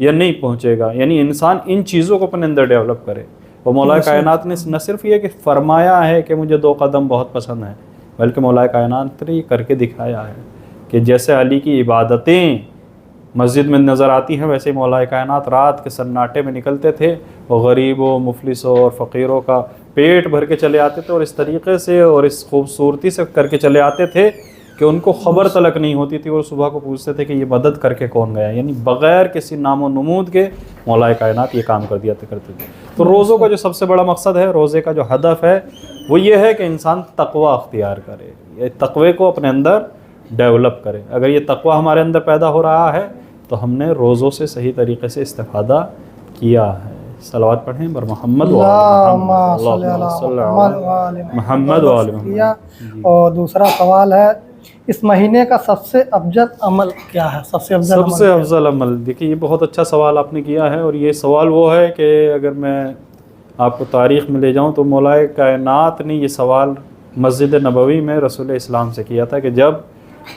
یا نہیں پہنچے گا. یعنی انسان ان چیزوں کو اپنے اندر ڈیولپ کرے. اور مولا کائنات نے نہ صرف یہ کہ فرمایا ہے کہ مجھے 2 قدم بہت پسند ہیں، بلکہ مولا کائنات نے یہ کر کے دکھایا ہے کہ جیسے علی کی عبادتیں مسجد میں نظر آتی ہیں، ویسے ہی مولا کائنات رات کے سناٹے میں نکلتے تھے اور غریبوں، مفلسوں اور فقیروں کا پیٹ بھر کے چلے آتے تھے، اور اس طریقے سے اور اس خوبصورتی سے کر کے چلے آتے تھے کہ ان کو خبر تلک نہیں ہوتی تھی، اور صبح کو پوچھتے تھے کہ یہ مدد کر کے کون گیا. یعنی بغیر کسی نام و نمود کے مولا کائنات یہ کام کرتے تھے. تو روزوں کا جو سب سے بڑا مقصد ہے، روزے کا جو ہدف ہے، وہ یہ ہے کہ انسان تقوی اختیار کرے، یہ تقوی کو اپنے اندر ڈیولپ کرے. اگر یہ تقوی ہمارے اندر پیدا ہو رہا ہے تو ہم نے روزوں سے صحیح طریقے سے استفادہ کیا ہے. صلوات پڑھیں بر محمد محمد اور دوسرا سوال ہے، اس مہینے کا سب سے افضل عمل کیا ہے؟ سب سے افضل عمل، دیکھیے یہ بہت اچھا سوال آپ نے کیا ہے. اور یہ سوال وہ ہے کہ اگر میں آپ کو تاریخ میں لے جاؤں تو مولا کائنات نے یہ سوال مسجد نبوی میں رسول اسلام سے کیا تھا کہ جب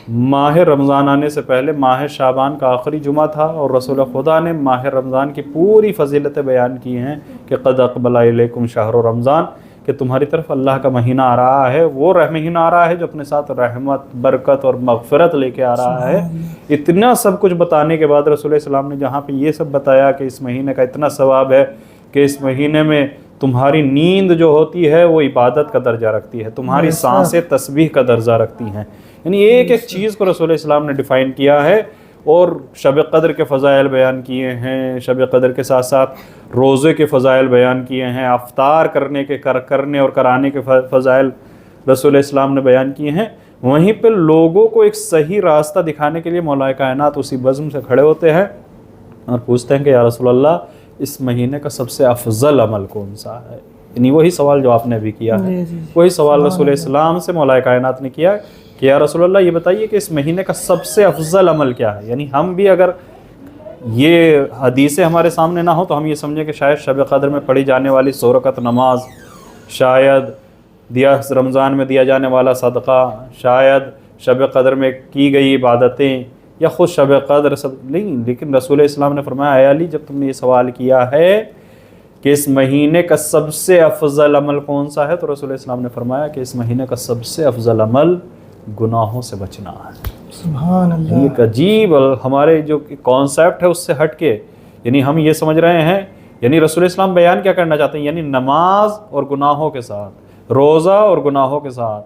ماہ رمضان آنے سے پہلے ماہ شعبان کا آخری جمعہ تھا، اور رسول خدا نے ماہ رمضان کی پوری فضیلتیں بیان کی ہیں کہ قد اقبل الیکم شہر رمضان، کہ تمہاری طرف اللہ کا مہینہ آ رہا ہے، وہ مہینہ آ رہا ہے جو اپنے ساتھ رحمت، برکت اور مغفرت لے کے آ رہا ہے. اتنا سب کچھ بتانے کے بعد رسول اسلام نے جہاں پہ یہ سب بتایا کہ اس مہینے کا اتنا ثواب ہے کہ اس مہینے میں تمہاری نیند جو ہوتی ہے وہ عبادت کا درجہ رکھتی ہے، تمہاری سانسیں تسبیح کا درجہ رکھتی ہیں. یعنی ایک ایک چیز کو رسول اسلام نے ڈیفائن کیا ہے، اور شب قدر کے فضائل بیان کیے ہیں، شب قدر کے ساتھ ساتھ روزے کے فضائل بیان کیے ہیں، افطار کرنے اور کرانے کے فضائل رسول اسلام نے بیان کیے ہیں. وہیں پہ لوگوں کو ایک صحیح راستہ دکھانے کے لیے مولا کائنات اسی بزم سے کھڑے ہوتے ہیں اور پوچھتے ہیں کہ یا رسول اللہ اس مہینے کا سب سے افضل عمل کون سا ہے. یعنی وہی سوال جو آپ نے بھی کیا ہے، وہی سوال رسول اسلام سے مولا کائنات نے کیا کہ یا رسول اللہ یہ بتائیے کہ اس مہینے کا سب سے افضل عمل کیا ہے. یعنی ہم بھی اگر یہ حدیثیں ہمارے سامنے نہ ہوں تو ہم یہ سمجھیں کہ شاید شب قدر میں پڑھی جانے والی 100 رکعت نماز، شاید رمضان میں دیا جانے والا صدقہ، شاید شب قدر میں کی گئی عبادتیں، یا خود شب قدر سب نہیں. لیکن رسول اسلام نے فرمایا اے علی جب تم نے یہ سوال کیا ہے کہ اس مہینے کا سب سے افضل عمل کون سا ہے، تو رسول اسلام نے فرمایا کہ اس مہینے کا سب سے افضل عمل گناہوں سے بچنا ہے. سبحان اللہ. ایک عجیب ہمارے جو کانسیپٹ ہے اس سے ہٹ کے، یعنی ہم یہ سمجھ رہے ہیں، یعنی رسول اسلام بیان کیا کرنا چاہتے ہیں، یعنی نماز اور گناہوں کے ساتھ، روزہ اور گناہوں کے ساتھ،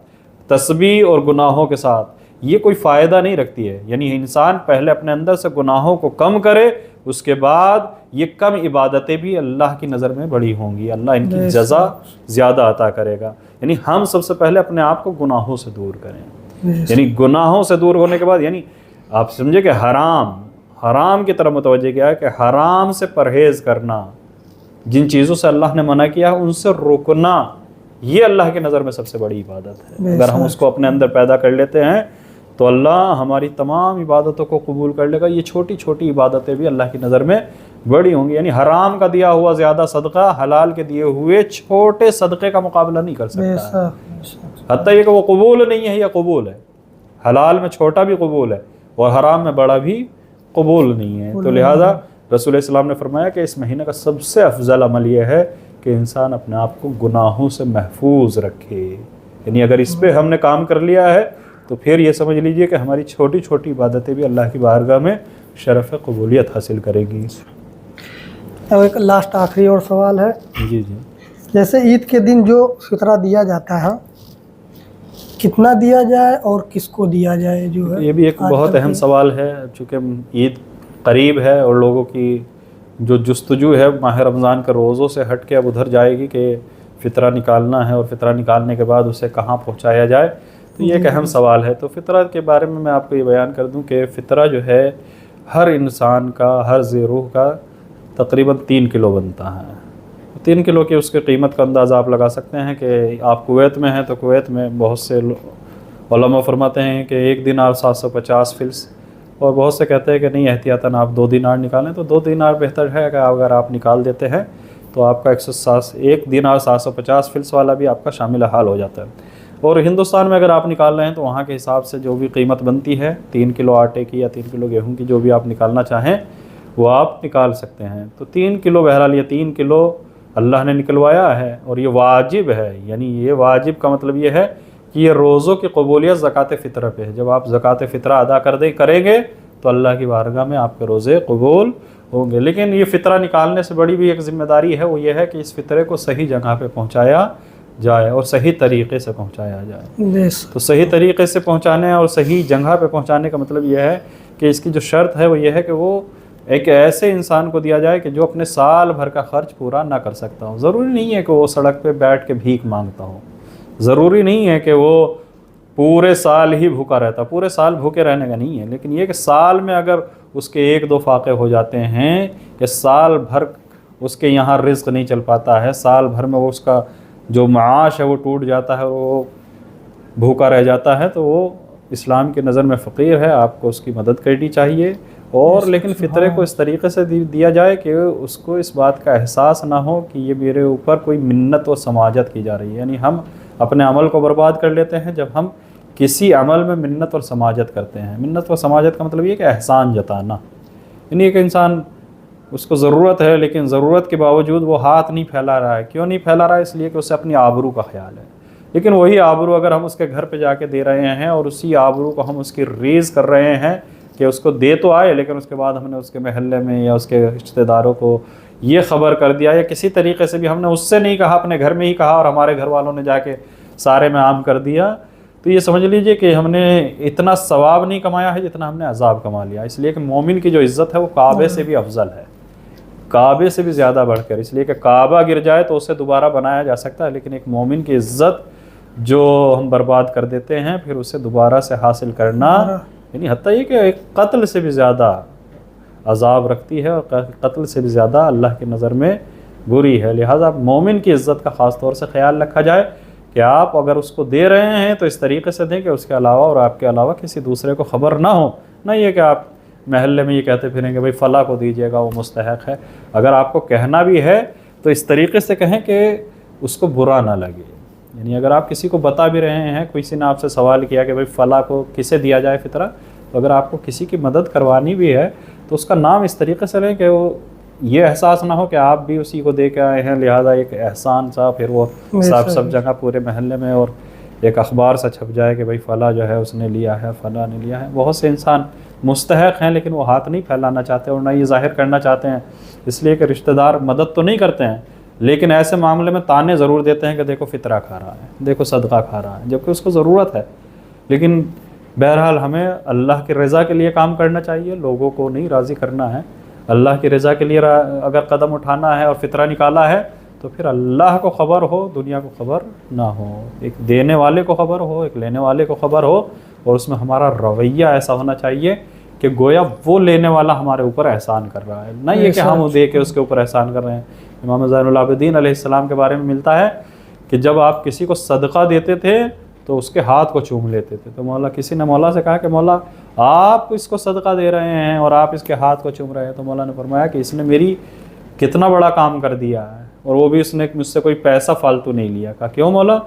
تسبیح اور گناہوں کے ساتھ یہ کوئی فائدہ نہیں رکھتی ہے. یعنی انسان پہلے اپنے اندر سے گناہوں کو کم کرے، اس کے بعد یہ کم عبادتیں بھی اللہ کی نظر میں بڑی ہوں گی، اللہ ان کی جزا زیادہ عطا کرے گا. یعنی ہم سب سے پہلے اپنے آپ کو گناہوں سے دور کریں. یعنی گناہوں سے دور ہونے کے بعد، یعنی آپ سمجھے کہ حرام کی طرف متوجہ کیا ہے کہ حرام سے پرہیز کرنا، جن چیزوں سے اللہ نے منع کیا ان سے رکنا، یہ اللہ کی نظر میں سب سے بڑی عبادت ہے. اگر ہم اس کو اپنے اندر پیدا کر لیتے ہیں تو اللہ ہماری تمام عبادتوں کو قبول کر لے گا. یہ چھوٹی چھوٹی عبادتیں بھی اللہ کی نظر میں بڑی ہوں گی. یعنی حرام کا دیا ہوا زیادہ صدقہ حلال کے دیے ہوئے چھوٹے صدقے کا مقابلہ نہیں کر سکتا ہے. حتیٰ یہ کہ وہ قبول نہیں ہے یا قبول ہے، حلال میں چھوٹا بھی قبول ہے اور حرام میں بڑا بھی قبول نہیں ہے. تو لہٰذا رسول اسلام نے فرمایا کہ اس مہینے کا سب سے افضل عمل یہ ہے کہ انسان اپنے آپ کو گناہوں سے محفوظ رکھے. یعنی اگر اس پہ ہم نے کام کر لیا ہے تو پھر یہ سمجھ لیجئے کہ ہماری چھوٹی چھوٹی عبادتیں بھی اللہ کی بارگاہ میں شرف قبولیت حاصل کرے گی. اور ایک لاسٹ آخری اور سوال ہے، جی جیسے عید کے دن جو فطرہ دیا جاتا ہے کتنا دیا جائے اور کس کو دیا جائے، جو ہے یہ بھی ایک بہت اہم سوال ہے. چونکہ عید قریب ہے اور لوگوں کی جو جستجو ہے ماہ رمضان کے روزوں سے ہٹ کے اب ادھر جائے گی کہ فطرہ نکالنا ہے، اور فطرہ نکالنے کے بعد اسے کہاں پہنچایا جائے. تو یہ ایک اہم سوال ہے. تو فطرہ کے بارے میں آپ کو یہ بیان کر دوں کہ فطرہ جو ہے ہر انسان کا، ہر ذی روح کا تقریباً 3 کلو بنتا ہے. 3 کلو کی اس کی قیمت کا اندازہ آپ لگا سکتے ہیں کہ آپ کویت میں ہیں تو کویت میں بہت سے علماء فرماتے ہیں کہ 1 دینار 750 فلس، اور بہت سے کہتے ہیں کہ نہیں احتیاطاً آپ 2 دینار نکالیں. تو 2 دینار بہتر ہے کہ اگر آپ نکال دیتے ہیں تو آپ کا 1 دینار 750 فلس والا بھی آپ کا شامل حال ہو جاتا ہے. اور ہندوستان میں اگر آپ نکال رہے ہیں تو وہاں کے حساب سے جو بھی قیمت بنتی ہے 3 کلو آٹے کی یا 3 کلو گیہوں کی جو بھی آپ نکالنا چاہیں وہ آپ نکال سکتے ہیں۔ تو 3 کلو بہرحال یہ 3 کلو اللہ نے نکلوایا ہے اور یہ واجب ہے، یعنی یہ واجب کا مطلب یہ ہے کہ یہ روزوں کی قبولیت زکوٰۃ فطرہ پہ ہے۔ جب آپ زکوٰۃ فطرہ ادا کریں گے تو اللہ کی بارگاہ میں آپ کے روزے قبول ہوں گے۔ لیکن یہ فطرہ نکالنے سے بڑی بھی ایک ذمہ داری ہے، وہ یہ ہے کہ اس فطرے کو صحیح جگہ پہ پہنچایا جائے اور صحیح طریقے سے پہنچایا جائے۔ تو صحیح طریقے سے پہنچانے اور صحیح جگہ پہ پہنچانے کا مطلب یہ ہے کہ اس کی جو شرط ہے وہ یہ ہے کہ وہ ایک ایسے انسان کو دیا جائے کہ جو اپنے سال بھر کا خرچ پورا نہ کر سکتا ہو۔ ضروری نہیں ہے کہ وہ سڑک پہ بیٹھ کے بھیک مانگتا ہو، ضروری نہیں ہے کہ وہ پورے سال ہی بھوکا رہتا، پورے سال بھوکے رہنے کا نہیں ہے، لیکن یہ کہ سال میں اگر اس کے 1-2 فاقے ہو جاتے ہیں کہ سال بھر اس کے یہاں رزق نہیں چل پاتا ہے، سال بھر میں وہ اس کا جو معاش ہے وہ ٹوٹ جاتا ہے، وہ بھوکا رہ جاتا ہے، تو وہ اسلام کی نظر میں فقیر ہے، آپ کو اس کی مدد کرنی چاہیے۔ اور لیکن فطرے کو اس طریقے سے دیا جائے کہ اس کو اس بات کا احساس نہ ہو کہ یہ میرے اوپر کوئی منت و سماجت کی جا رہی ہے۔ یعنی ہم اپنے عمل کو برباد کر لیتے ہیں جب ہم کسی عمل میں منت اور سماجت کرتے ہیں۔ منت و سماجت کا مطلب یہ کہ احسان جتانا، یعنی ایک انسان اس کو ضرورت ہے لیکن ضرورت کے باوجود وہ ہاتھ نہیں پھیلا رہا ہے۔ کیوں نہیں پھیلا رہا ہے؟ اس لیے کہ اسے اپنی آبرو کا خیال ہے۔ لیکن وہی آبرو اگر ہم اس کے گھر پہ جا کے دے رہے ہیں اور اسی آبرو کو ہم اس کی ریز کر رہے ہیں کہ اس کو دے تو آئے، لیکن اس کے بعد ہم نے اس کے محلے میں یا اس کے رشتہ داروں کو یہ خبر کر دیا یا کسی طریقے سے بھی ہم نے اس سے نہیں کہا، اپنے گھر میں ہی کہا اور ہمارے گھر والوں نے جا کے سارے میں عام کر دیا، تو یہ سمجھ لیجئے کہ ہم نے اتنا ثواب نہیں کمایا ہے جتنا ہم نے عذاب کما لیا۔ اس لیے کہ مومن کی جو عزت ہے وہ کعبے سے بھی افضل ہے، کعبے سے بھی زیادہ بڑھ کر، اس لیے کہ کعبہ گر جائے تو اسے دوبارہ بنایا جا سکتا ہے، لیکن ایک مومن کی عزت جو ہم برباد کر دیتے ہیں پھر اسے دوبارہ سے حاصل کرنا، یعنی حتیٰ یہ کہ ایک قتل سے بھی زیادہ عذاب رکھتی ہے اور قتل سے بھی زیادہ اللہ کی نظر میں بری ہے۔ لہٰذا مومن کی عزت کا خاص طور سے خیال رکھا جائے کہ آپ اگر اس کو دے رہے ہیں تو اس طریقے سے دیں کہ اس کے علاوہ اور آپ کے علاوہ کسی دوسرے کو خبر نہ ہو، نہ یہ کہ آپ محلے میں یہ کہتے پھریں کہ بھائی فلاں کو دیجیے گا وہ مستحق ہے۔ اگر آپ کو کہنا بھی ہے تو اس طریقے سے کہیں کہ اس کو برا نہ لگے، یعنی اگر آپ کسی کو بتا بھی رہے ہیں، کسی نے آپ سے سوال کیا کہ بھائی فلاں کو کسے دیا جائے فطرہ، تو اگر آپ کو کسی کی مدد کروانی بھی ہے تو اس کا نام اس طریقے سے لیں کہ وہ یہ احساس نہ ہو کہ آپ بھی اسی کو دے کے آئے ہیں، لہٰذا ایک احسان سا پھر وہ سب جگہ پورے محلے میں اور ایک اخبار سا چھپ جائے کہ بھائی فلاں جو ہے اس نے لیا ہے، فلاں نے لیا ہے۔ بہت سے انسان مستحق ہیں لیکن وہ ہاتھ نہیں پھیلانا چاہتے اور نہ یہ ظاہر کرنا چاہتے ہیں، اس لیے کہ رشتہ دار مدد تو نہیں کرتے ہیں لیکن ایسے معاملے میں تانے ضرور دیتے ہیں کہ دیکھو فطرہ کھا رہا ہے، دیکھو صدقہ کھا رہا ہے، جبکہ اس کو ضرورت ہے۔ لیکن بہرحال ہمیں اللہ کی رضا کے لیے کام کرنا چاہیے، لوگوں کو نہیں راضی کرنا ہے۔ اللہ کی رضا کے لیے اگر قدم اٹھانا ہے اور فطرہ نکالا ہے تو پھر اللہ کو خبر ہو، دنیا کو خبر نہ ہو، ایک دینے والے کو خبر ہو، ایک لینے والے کو خبر ہو، اور اس میں ہمارا رویہ ایسا ہونا چاہیے کہ گویا وہ لینے والا ہمارے اوپر احسان کر رہا ہے، نہ یہ کہ ہم دے کے اس کے اوپر احسان کر رہے ہیں۔ امام زین العابدین علیہ السلام کے بارے میں ملتا ہے کہ جب آپ کسی کو صدقہ دیتے تھے تو اس کے ہاتھ کو چوم لیتے تھے، تو کسی نے مولا سے کہا کہ مولا آپ اس کو صدقہ دے رہے ہیں اور آپ اس کے ہاتھ کو چوم رہے ہیں، تو مولا نے فرمایا کہ اس نے میری کتنا بڑا کام کر دیا ہے، اور وہ بھی اس نے مجھ سے کوئی پیسہ فالتو نہیں لیا۔ کہا کیوں مولا؟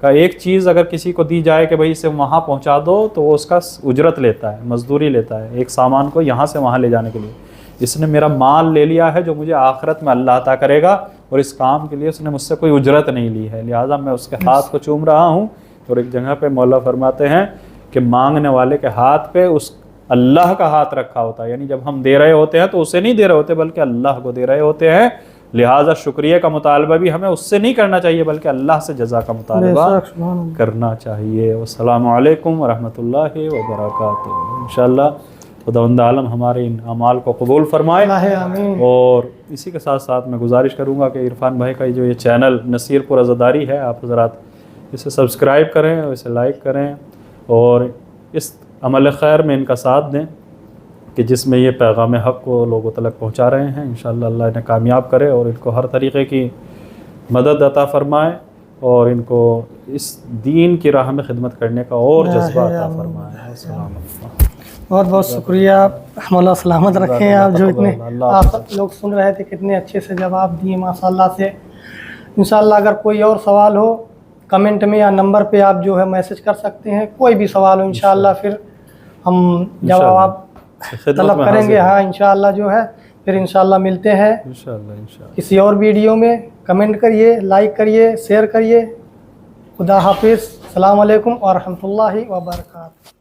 کہا ایک چیز اگر کسی کو دی جائے کہ بھائی اسے وہاں پہنچا دو تو وہ اس کا اجرت لیتا ہے، مزدوری لیتا ہے ایک سامان کو یہاں سے وہاں لے جانے کے لیے۔ اس نے میرا مال لے لیا ہے جو مجھے آخرت میں اللہ عطا کرے گا، اور اس کام کے لیے اس نے مجھ سے کوئی اجرت نہیں لی ہے، لہٰذا میں اس کے ہاتھ کو چوم رہا ہوں۔ اور ایک جگہ پہ مولا فرماتے ہیں کہ مانگنے والے کے ہاتھ پہ اس اللہ کا ہاتھ رکھا ہوتا ہے، یعنی جب ہم دے رہے ہوتے ہیں تو اسے نہیں دے رہے ہوتے بلکہ اللہ کو دے رہے ہوتے ہیں، لہٰذا شکریہ کا مطالبہ بھی ہمیں اس سے نہیں کرنا چاہیے بلکہ اللہ سے جزا کا مطالبہ کرنا چاہیے۔ والسلام علیکم ورحمۃ اللہ وبرکاتہ۔ انشاءاللہ خداوند عالم ہمارے ان اعمال کو قبول فرمائے۔ اور اسی کے ساتھ ساتھ میں گزارش کروں گا کہ عرفان بھائی کا جو یہ چینل نصیر پور عزاداری ہے، آپ حضرات اسے سبسکرائب کریں اور اسے لائک کریں اور اس عمل خیر میں ان کا ساتھ دیں کہ جس میں یہ پیغام حق کو لوگوں تک پہنچا رہے ہیں۔ انشاءاللہ اللہ انہیں کامیاب کرے اور ان کو ہر طریقے کی مدد عطا فرمائے اور ان کو اس دین کی راہ میں خدمت کرنے کا اور جذبہ عطا فرمائے۔ السلام علیکم۔ بہت بہت شکریہ، مولا سلامت رکھیں۔ آپ جو اتنے آپ لوگ سن رہے تھے کتنے اچھے سے جواب دیے ماشاءاللہ سے۔ انشاءاللہ اگر کوئی اور سوال ہو کمنٹ میں یا نمبر پہ آپ جو ہے میسج کر سکتے ہیں، کوئی بھی سوال ہو انشاءاللہ پھر ہم جواب طلب کریں گے۔ ہاں انشاءاللہ جو ہے پھر انشاءاللہ ملتے ہیں انشاءاللہ انشاءاللہ. کسی اور ویڈیو میں. کمنٹ کریے، لائک کریے، شیئر کریے. خدا حافظ. السلام علیکم ورحمۃ اللہ وبرکاتہ.